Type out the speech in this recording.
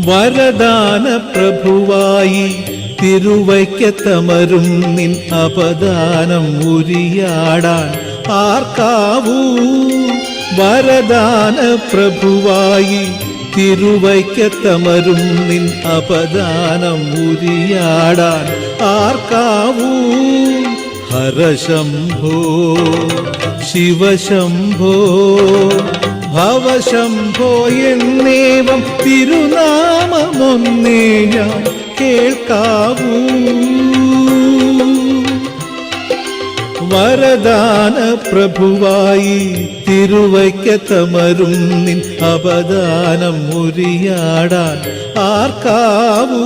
വരദാന പ്രഭുവായി തിരുവൈക്കത്തമരും നിൻ അപദാനം ഉരിയാടാൻ ആർക്കാവൂ. വരദാന പ്രഭുവായി തിരുവൈക്കത്തമരും നിൻ അപദാനം ഉരിയാടാൻ ആർക്കാവൂ. ഹരശംഭോ ശിവശംഭോ ഭവശംഭോ എന്നേവം തിരുനാമമൊന്നേ ഞാൻ കേൾക്കാവൂ. വരദാന പ്രഭുവായി തിരുവൈക്കത്തമരും നിൻ അപദാനം ഉരിയാടാൻ ആർക്കാവൂ.